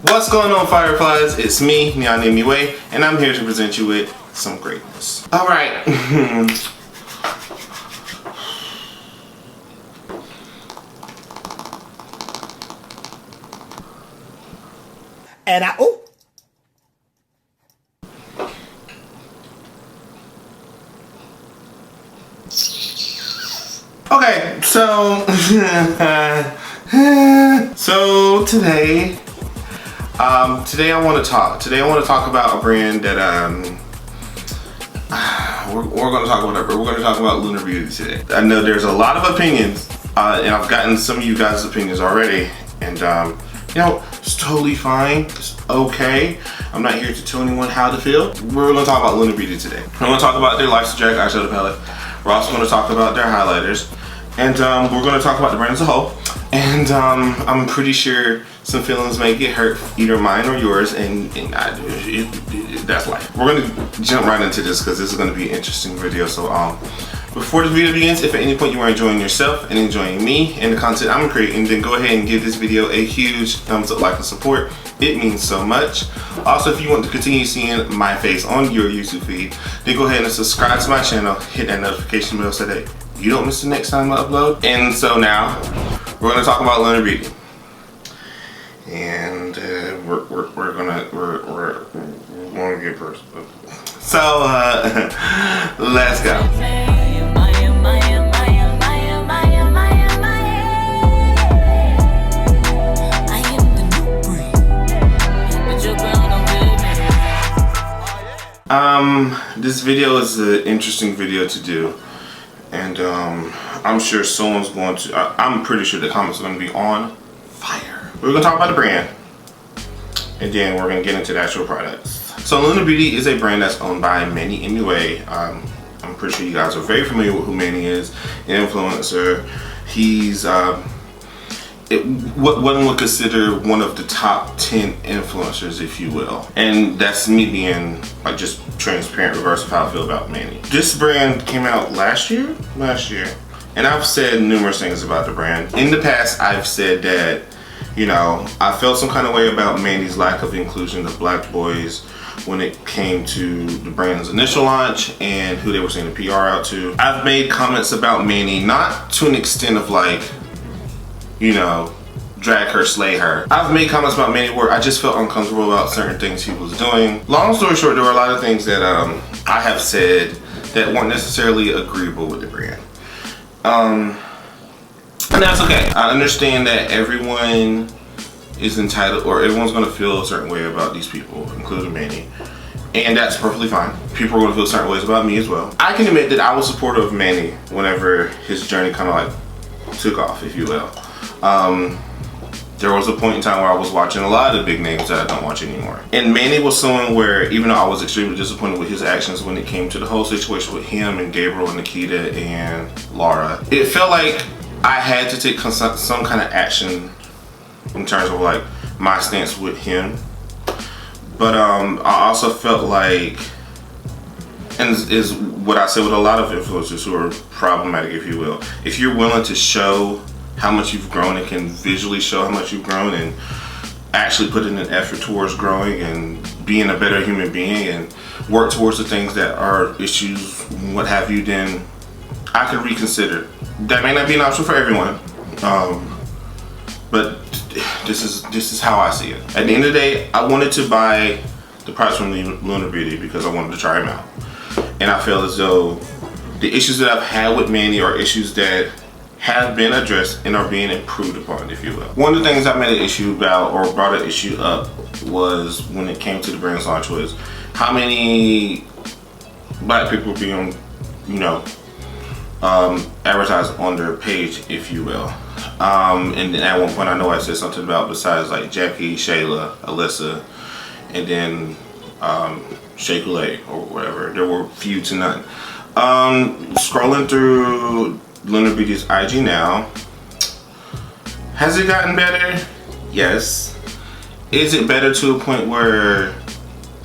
What's going on, Fireflies? It's me, MannyMUA, and I'm here to present you with some greatness. Alright. And Okay, so today I want to talk about a brand that we're going to talk about. We're going to talk about LUNAR Beauty today. I know there's a lot of opinions, and I've gotten some of you guys' opinions already, and you know, it's totally fine. It's okay. I'm not here to tell anyone how to feel. We're going to talk about LUNAR Beauty today. I'm going to talk about their Life's Drag eyeshadow palette. We're also going to talk about their highlighters, and we're going to talk about the brand as a whole. And I'm pretty sure some feelings may get hurt, either mine or yours, and that's life. We're going to jump right into this because this is going to be an interesting video. So before this video begins, if at any point you are enjoying yourself and enjoying me and the content I'm creating, then go ahead and give this video a huge thumbs up, like, and support. It means so much. Also, if you want to continue seeing my face on your YouTube feed, then go ahead and subscribe to my channel, hit that notification bell so that you don't miss the next time I upload. And so now we're going to talk about LUNAR Beauty, and we're gonna get personal. So let's go. This video is an interesting video to do, and I'm sure someone's going to, I'm pretty sure the comments are going to be on fire. We're going to talk about the brand, and then we're going to get into the actual products. So LUNAR Beauty is a brand that's owned by MannyMUA. I'm pretty sure you guys are very familiar with who Manny is, an influencer. He's what one would consider one of the top 10 influencers, if you will. And that's me being like just transparent, reverse of how I feel about Manny. This brand came out last year, and I've said numerous things about the brand. In the past, I've said that, you know, I felt some kind of way about Manny's lack of inclusion of black boys when it came to the brand's initial launch and who they were sending PR out to. I've made comments about Manny, not to an extent of like, you know, drag her, slay her. I've made comments about Manny where I just felt uncomfortable about certain things he was doing. Long story short, there were a lot of things that I have said that weren't necessarily agreeable with the brand. And that's okay. I understand that everyone is entitled, or everyone's gonna feel a certain way about these people, including Manny. And that's perfectly fine. People are gonna feel certain ways about me as well. I can admit that I was supportive of Manny whenever his journey kind of like took off, if you will. There was a point in time where I was watching a lot of the big names that I don't watch anymore. And Manny was someone where, even though I was extremely disappointed with his actions when it came to the whole situation with him and Gabriel and Nikita and Laura, it felt like I had to take some kind of action in terms of like my stance with him. But I also felt like, and is what I say with a lot of influencers who are problematic, if you will, if you're willing to show how much you've grown and can visually show how much you've grown and actually put in an effort towards growing and being a better human being and work towards the things that are issues, what have you, then I could reconsider. That may not be an option for everyone, but this is how I see it. At the end of the day, I wanted to buy the products from LUNAR Beauty because I wanted to try them out, and I feel as though the issues that I've had with Manny are issues that have been addressed and are being improved upon, if you will. One of the things I made an issue about, or brought an issue up, was when it came to the brand's launch, was how many black people being, you know, advertised on their page, if you will. And then at one point I know I said something about, besides like Jackie, Shayla, Alyssa, and then Shea Coulee or whatever, there were few to none. Scrolling through LUNAR Beauty's IG now, has it gotten better? Yes. Is it better to a point where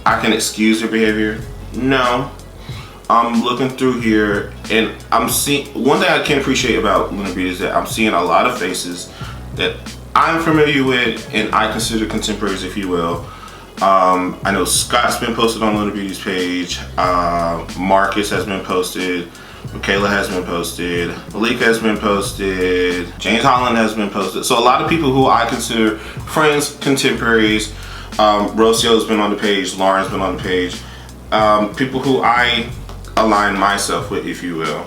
I can excuse their behavior? No. I'm looking through here and I'm seeing, one thing I can appreciate about LUNAR Beauty is that I'm seeing a lot of faces that I'm familiar with and I consider contemporaries, if you will. I know Scott's been posted on LUNAR Beauty's page. Marcus has been posted. Michaela has been posted. Malika has been posted. James Holland has been posted. So a lot of people who I consider friends, contemporaries. Rocio's been on the page. Lauren's been on the page. People who I align myself with, if you will,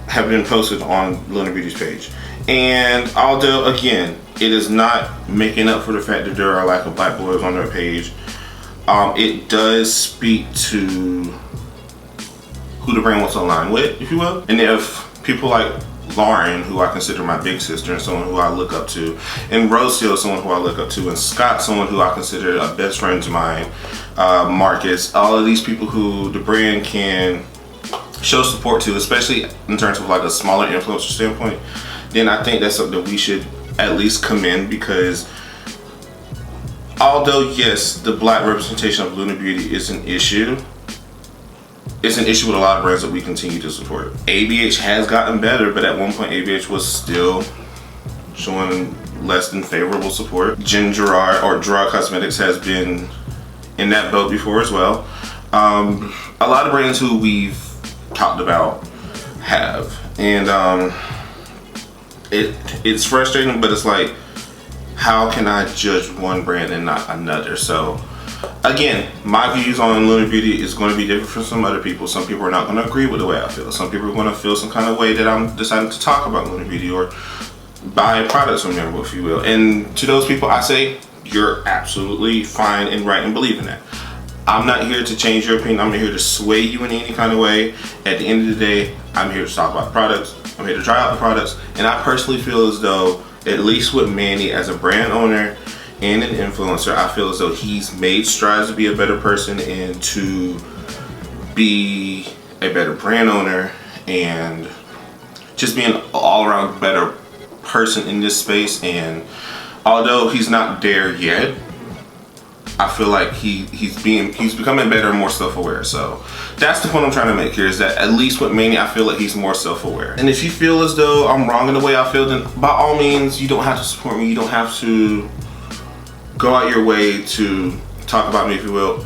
have been posted on LUNAR Beauty's page. And although, again, it is not making up for the fact that there are a lack of black boys on their page, it does speak to who the brand wants to align with, if you will. And if people like Lauren, who I consider my big sister and someone who I look up to, and Rocio, someone who I look up to, and Scott, someone who I consider a best friend of mine, Marcus, all of these people who the brand can show support to, especially in terms of like a smaller influencer standpoint, then I think that's something that we should at least commend, because although yes, the black representation of LUNAR Beauty is an issue, it's an issue with a lot of brands that we continue to support. ABH has gotten better, but at one point ABH was still showing less than favorable support. Gerard or Gerard Cosmetics has been in that boat before as well. A lot of brands who we've talked about have, and it's frustrating, but it's like, how can I judge one brand and not another? So again, my views on LUNAR Beauty is going to be different from some other people. Some people are not going to agree with the way I feel. Some people are going to feel some kind of way that I'm deciding to talk about LUNAR Beauty or buy products from them, if you will. And to those people, I say, you're absolutely fine and right in believing that. I'm not here to change your opinion. I'm not here to sway you in any kind of way. At the end of the day, I'm here to talk about the products. I'm here to try out the products. And I personally feel as though, at least with Manny as a brand owner and an influencer, I feel as though he's made strides to be a better person and to be a better brand owner and just be an all-around better person in this space. And although he's not there yet, I feel like he's becoming better and more self-aware. So that's the point I'm trying to make here, is that at least with Manny, I feel like he's more self-aware. And if you feel as though I'm wrong in the way I feel, then by all means, you don't have to support me. You don't have to go out your way to talk about me, if you will.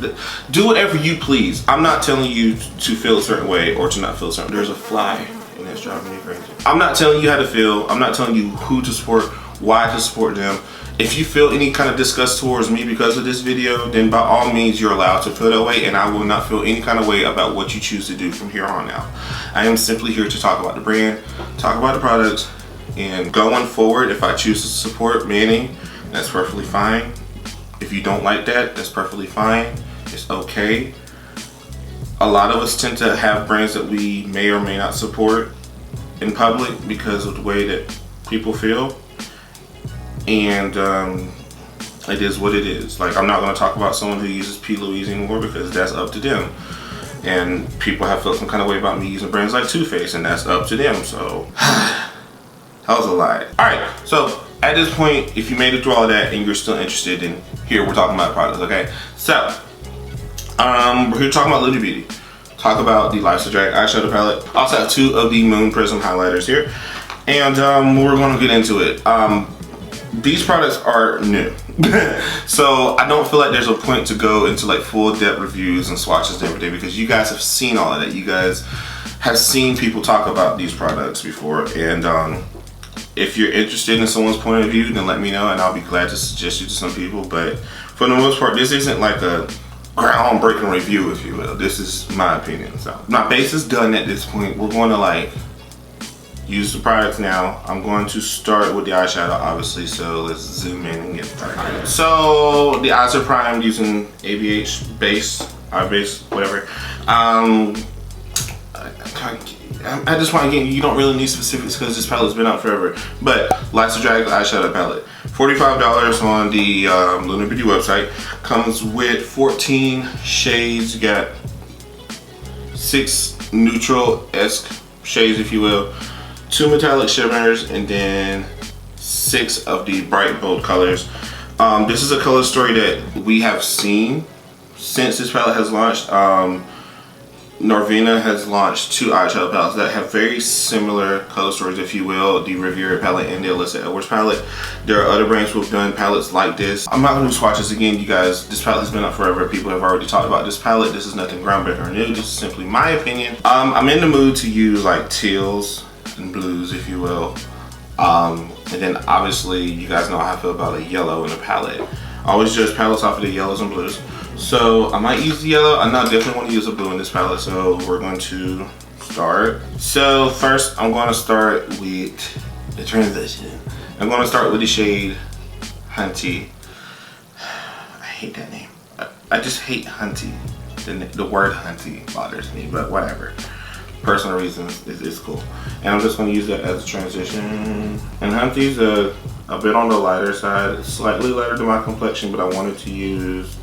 Do whatever you please. I'm not telling you to feel a certain way or to not feel a certain. There's a fly and it's driving me crazy. I'm not telling you how to feel. I'm not telling you who to support, why to support them. If you feel any kind of disgust towards me because of this video, then by all means you're allowed to feel that way, and I will not feel any kind of way about what you choose to do from here on out. I am simply here to talk about the brand, talk about the products, and going forward, if I choose to support Manny, that's perfectly fine. If you don't like that, that's perfectly fine. It's okay. A lot of us tend to have brands that we may or may not support in public because of the way that people feel. And it is what it is. Like, I'm not going to talk about someone who uses P. Louise anymore because that's up to them. And people have felt some kind of way about me using brands like Too Faced, and that's up to them. So that was a lie. Alright, so at this point, if you made it through all of that and you're still interested, then here we're talking about products, okay? So we're here talking about LUNAR Beauty. Talk about the Lifestyle Drag eyeshadow palette. I also have 2 of the Moon Prism highlighters here, and we're going to get into it. These products are new. So I don't feel like there's a point to go into like full depth reviews and swatches and everything, because you guys have seen all of that. You guys have seen people talk about these products before, and if you're interested in someone's point of view, then let me know and I'll be glad to suggest you to some people. But for the most part, this isn't like a groundbreaking review, if you will. This is my opinion. So my base is done at this point. We're going to like use the products now. I'm going to start with the eyeshadow, obviously, so let's zoom in and get started. So the eyes are primed using ABH base, eye base, whatever. At this point, again, you don't really need specifics because this palette's been out forever. But Lifestyle Drag eyeshadow palette, $45 on the LUNAR Beauty website. Comes with 14 shades. You got 6 neutral-esque shades, if you will, 2 metallic shimmers, and then 6 of the bright bold colors. This is a color story that we have seen since this palette has launched. Norvina has launched 2 eyeshadow palettes that have very similar color stories, if you will, the Riviera palette and the Alyssa Edwards palette. There are other brands who have done palettes like this. I'm not going to swatch this again, you guys. This palette has been out forever. People have already talked about this palette. This is nothing groundbreaking or new. This is simply my opinion. I'm in the mood to use like teals and blues, if you will. And then obviously you guys know how I feel about a yellow in a palette. I always judge palettes off of the yellows and blues. So I might use the yellow. I know I definitely want to use a blue in this palette, so we're going to start. So first I'm going to start with the transition. I'm going to start with the shade Hunty. I hate that name. I just hate Hunty. The word Hunty bothers me, but whatever. Personal reasons, it's cool. And I'm just going to use that as a transition. And Hunty's a bit on the lighter side, slightly lighter than my complexion, but I wanted to use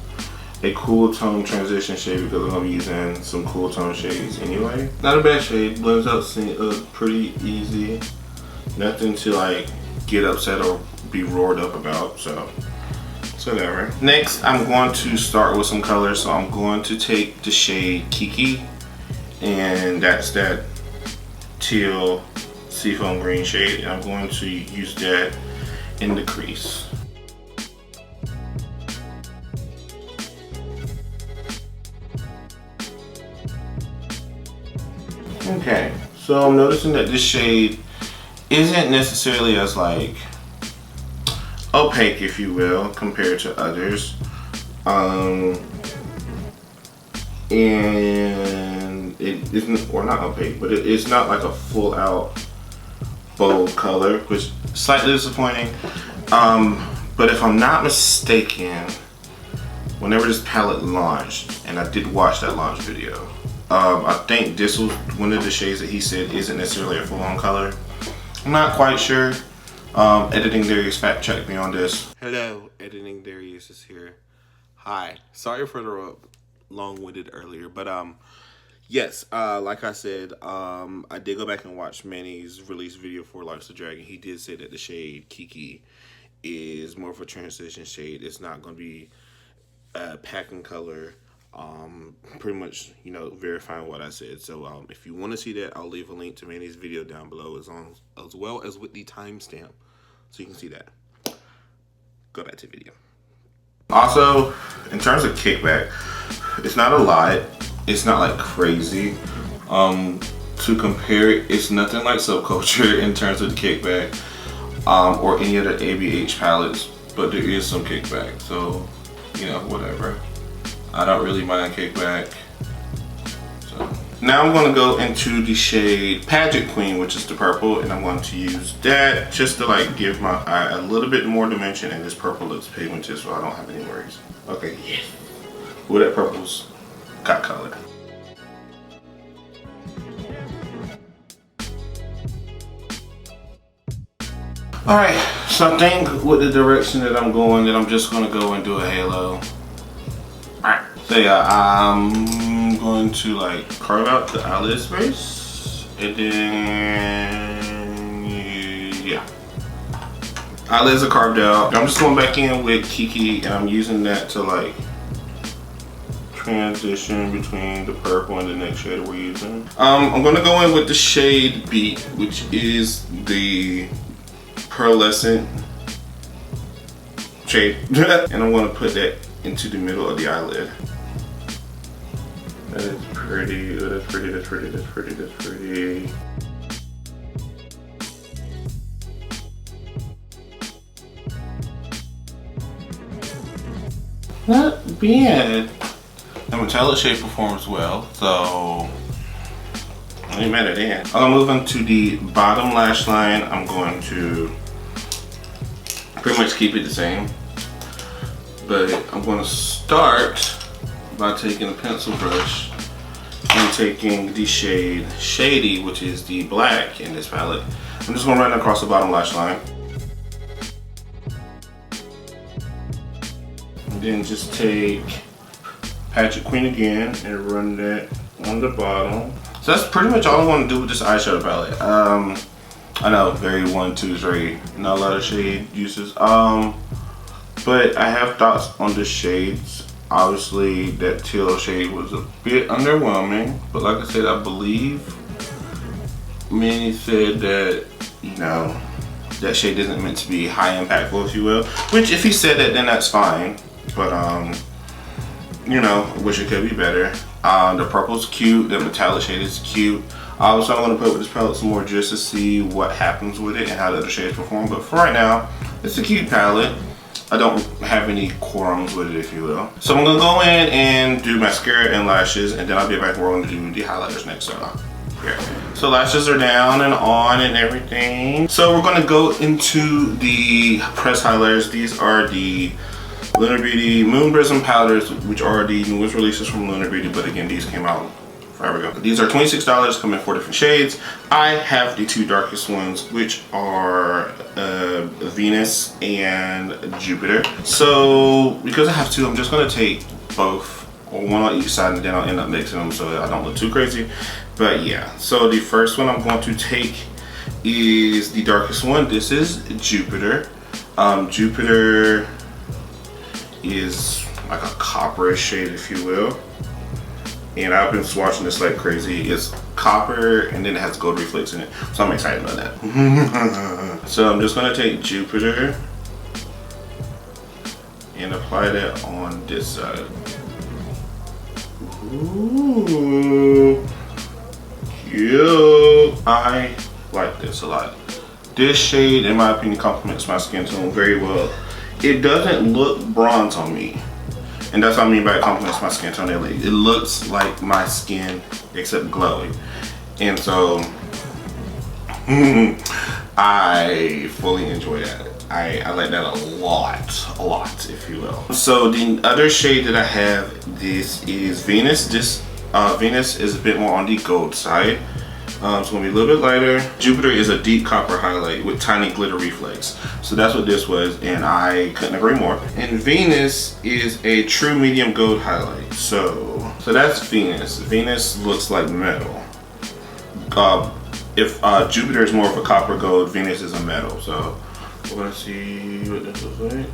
a cool tone transition shade because I'm going to be using some cool tone shades anyway. Not a bad shade, blends out pretty easy. Nothing to like get upset or be roared up about, so it's whatever. Next, I'm going to start with some color, so I'm going to take the shade KiKi, and that's that teal seafoam green shade, and I'm going to use that in the crease. Okay, so I'm noticing that this shade isn't necessarily as like opaque, if you will, compared to others. And it isn't, or not opaque, but it's not like a full out bold color, which is slightly disappointing. But if I'm not mistaken, whenever this palette launched, and I did watch that launch video, I think this was one of the shades that he said isn't necessarily a full-on color. I'm not quite sure. Editing Darius fact checked me on this. Hello, Editing Darius is here. Hi. Sorry for the long-winded earlier, but yes, like I said, I did go back and watch Manny's release video for Life's a Dragon. He did say that the shade KiKi is more of a transition shade. It's not going to be a packing color. Pretty much, you know, verifying what I said. So if you want to see that, I'll leave a link to Manny's video down below, as well as with the timestamp, so you can see that. Go back to the video. Also, in terms of kickback, it's not a lot. It's not like crazy. To compare it, it's nothing like Subculture in terms of the kickback, or any other ABH palettes, but there is some kickback. So, you know, whatever. I don't really mind kickback. So now I'm going to go into the shade Pageant Queen, which is the purple, and I'm going to use that just to like give my eye a little bit more dimension, and this purple looks pigmented, so I don't have any worries. Okay, yeah. Well, that purple's got color. Alright, so I think with the direction that I'm going, that I'm just going to go and do a halo. Alright, so yeah, I'm going to like carve out the eyelid space, and then yeah, eyelids are carved out. I'm just going back in with KiKi, and I'm using that to like transition between the purple and the next shade we're using. I'm going to go in with the shade Beat, which is the pearlescent shade, and I'm going to put that into the middle of the eyelid. That is pretty. Oh, that's pretty. That's pretty. That's pretty. That's pretty. Not bad. The metallic shade performs well, so I ain't mad at that. I'm gonna move into the bottom lash line. I'm going to pretty much keep it the same, but I'm going to start by taking a pencil brush and taking the shade Shady, which is the black in this palette. I'm just going to run it across the bottom lash line. And then just take Pageant Queen again and run that on the bottom. So that's pretty much all I want to do with this eyeshadow palette. I know, very 1, 2, 3, not a lot of shade uses. But I have thoughts on the shades, Obviously, that teal shade was a bit underwhelming, but like I said, I believe Manny said that, you know, that shade isn't meant to be high impactful, if you will. Which, if he said that, then that's fine. But, you know, wish it could be better. The purple's cute, the metallic shade is cute. Obviously, I'm going to play with this palette some more just to see what happens with it and how the other shades perform. But for right now, it's a cute palette. I don't have any quorums with it, if you will. So I'm going to go in and do mascara and lashes, and then I'll be back where I'm going to do the highlighters next. So lashes are down and on and everything. So we're going to go into the press highlighters. These are the LUNAR Beauty Moon Prism powders, which are the newest releases from LUNAR Beauty, but again, these came out forever ago. These are $26, come in 4 different shades. I have the 2 darkest ones, which are Venus and Jupiter. So because I have 2, I'm just going to take both, or one on each side, and then I'll end up mixing them so I don't look too crazy. But yeah, so the first one I'm going to take is the darkest one. This is Jupiter. Jupiter is like a copperish shade, if you will. And I've been swatching this like crazy. It's copper and then it has gold reflex in it. So I'm excited about that. So I'm just gonna take Jupiter and apply that on this side. Ooh, cute. I like this a lot. This shade, in my opinion, complements my skin tone very well. It doesn't look bronze on me. And that's what I mean by it complements my skin tone. It looks like my skin, except glowing. And so, I fully enjoy that. I like that a lot, if you will. So the other shade that I have, this is Venus. This Venus is a bit more on the gold side. It's gonna be a little bit lighter. Jupiter is a deep copper highlight with tiny glitter reflex. So that's what this was, and I couldn't agree more. And Venus is a true medium gold highlight. So that's Venus. Venus looks like metal. If Jupiter is more of a copper gold, Venus is a metal. So we're gonna see what this looks like.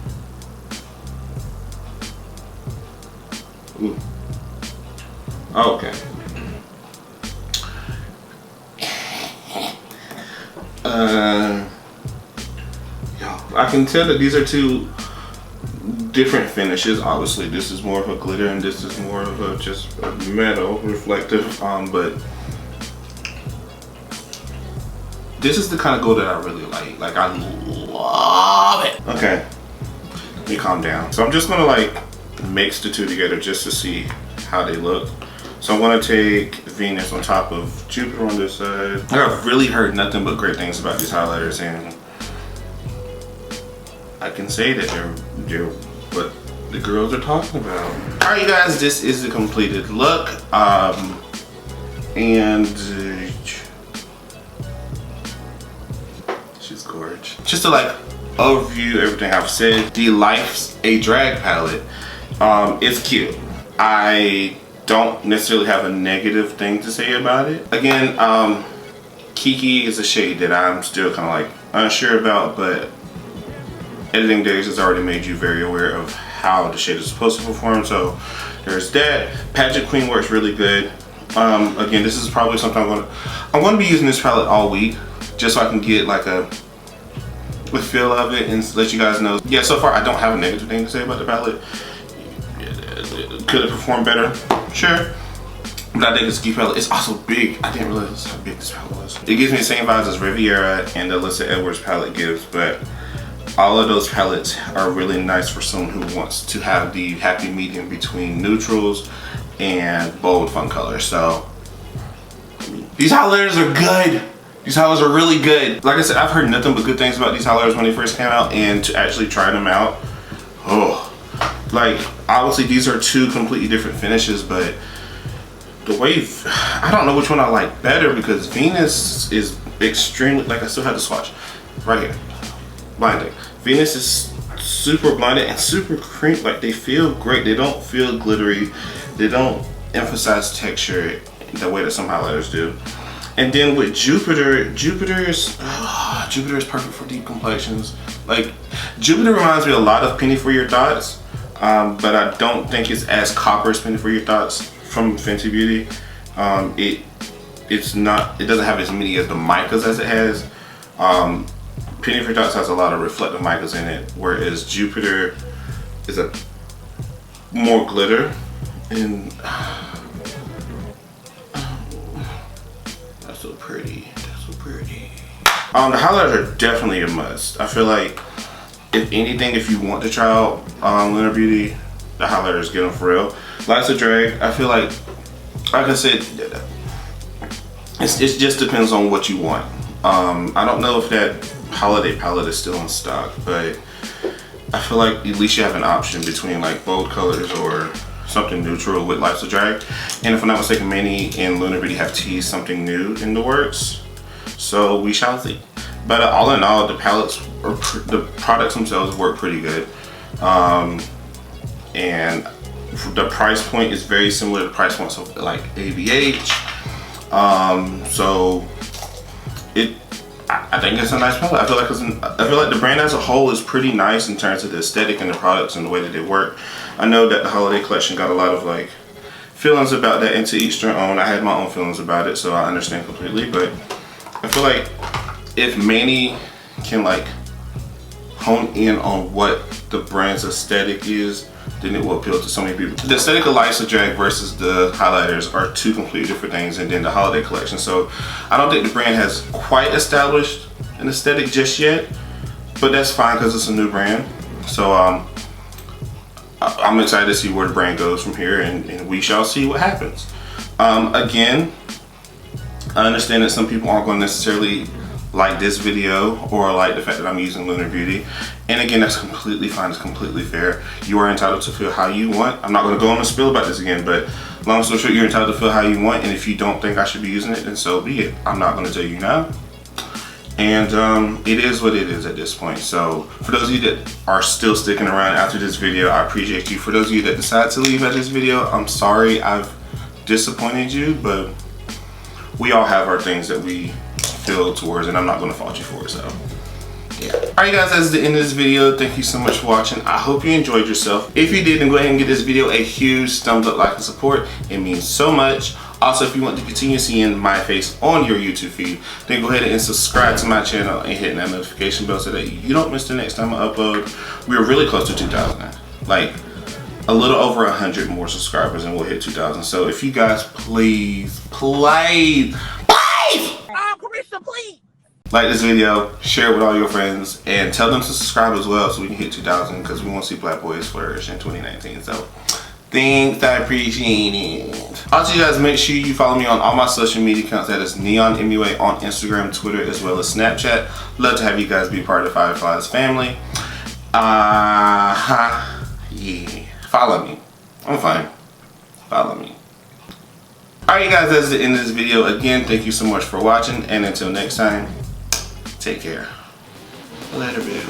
Ooh. Okay. I can tell that these are 2 different finishes. Obviously, this is more of a glitter and this is more of a just a metal reflective. But this is the kind of gold that I really like. Like, I love it. Okay, let me calm down. So I'm just gonna like mix the 2 together just to see how they look. So I'm gonna take Venus on top of Jupiter on this side. I've really heard nothing but great things about these highlighters, and I can say that they're what the girls are talking about. All right, you guys, this is the completed look. And she's gorgeous. Just to like overview everything I've said, the Life's a Drag palette, it's cute. I don't necessarily have a negative thing to say about it. Again, KiKi is a shade that I'm still kind of like unsure about, but Editing Days has already made you very aware of how the shade is supposed to perform, so there's that. Pageant Queen works really good. Again, this is probably something I'm going to be using this palette all week, just so I can get like a feel of it and let you guys know. Yeah, so far I don't have a negative thing to say about the palette. Could it perform better? Sure. But I think it's a cute palette. It's also big. I didn't realize how big this palette was. It gives me the same vibes as Riviera and the Alyssa Edwards palette gives, but all of those palettes are really nice for someone who wants to have the happy medium between neutrals and bold fun colors. So these highlighters are good. These highlighters are really good. Like I said, I've heard nothing but good things about these highlighters when they first came out, and to actually try them out, oh, like obviously these are 2 completely different finishes, but the way, I don't know which one I like better, because Venus is extremely, like I still have the swatch right here, blinding. Venus is super blinded and super cream, like they feel great. They don't feel glittery. They don't emphasize texture the way that some highlighters do. And then with Jupiter, Jupiter is perfect for deep complexions. Like Jupiter reminds me a lot of Penny for Your Thoughts. but I don't think it's as copper spinning for your thoughts from Fenty Beauty. It doesn't have as many as the micas as it has. Penny for Dots has a lot of reflective micas in it, whereas Jupiter is a more glitter, and that's so pretty. That's so pretty. The highlighters are definitely a must. I feel like if anything, if you want to try out LUNAR Beauty, the highlighters, get them for real. Lights of Drag, I feel like I said, it just depends on what you want. I don't know if that holiday palette is still in stock, but I feel like at least you have an option between like bold colors or something neutral with Lights of Drag. And if I'm not mistaken, Manny and LUNAR Beauty have teased something new in the works, so we shall see. But all in all, the palettes, or the products themselves, work pretty good. And the price point is very similar to the price points of like ABH. So I think it's a nice palette. I feel like the brand as a whole is pretty nice in terms of the aesthetic and the products and the way that they work. I know that the holiday collection got a lot of like feelings about that, and to each their own. I had my own feelings about it, so I understand completely. But I feel like if Manny can like hone in on what the brand's aesthetic is, then it will appeal to so many people. The aesthetic of Lights of Drag versus the highlighters are two completely different things, and then the holiday collection. So I don't think the brand has quite established an aesthetic just yet, but that's fine because it's a new brand. So I'm excited to see where the brand goes from here, and we shall see what happens. Again, I understand that some people aren't going to necessarily like this video or like the fact that I'm using LUNAR Beauty, and again, that's completely fine. It's completely fair. You are entitled to feel how you want. I'm not going to go on a spiel about this again, but long story short, you're entitled to feel how you want, and if you don't think I should be using it, then so be it. I'm not going to tell you now, and it is what it is at this point. So for those of you that are still sticking around after this video, I appreciate you. For those of you that decide to leave at this video, I'm sorry I've disappointed you, but we all have our things that we feel towards, and I'm not going to fault you for it. So yeah. Alright guys, that's the end of this video. Thank you so much for watching. I hope you enjoyed yourself. If you did, then go ahead and give this video a huge thumbs up, like, and support. It means so much. Also, if you want to continue seeing my face on your YouTube feed, then go ahead and subscribe to my channel and hit that notification bell so that you don't miss the next time I upload. We're really close to 2,000 now. Like a little over 100 more subscribers and we'll hit 2,000. So if you guys please like this video, share it with all your friends, and tell them to subscribe as well so we can hit 2,000, because we want to see black boys flourish in 2019. So thanks, I appreciate it. Also, you guys, make sure you follow me on all my social media accounts. That is MannyMUA on Instagram, Twitter, as well as Snapchat. Love to have you guys be part of the Fireflies family. Yeah, follow me. I'm fine. Follow me. Alright you guys, that's the end of this video. Again, thank you so much for watching, and until next time, take care. Later, baby.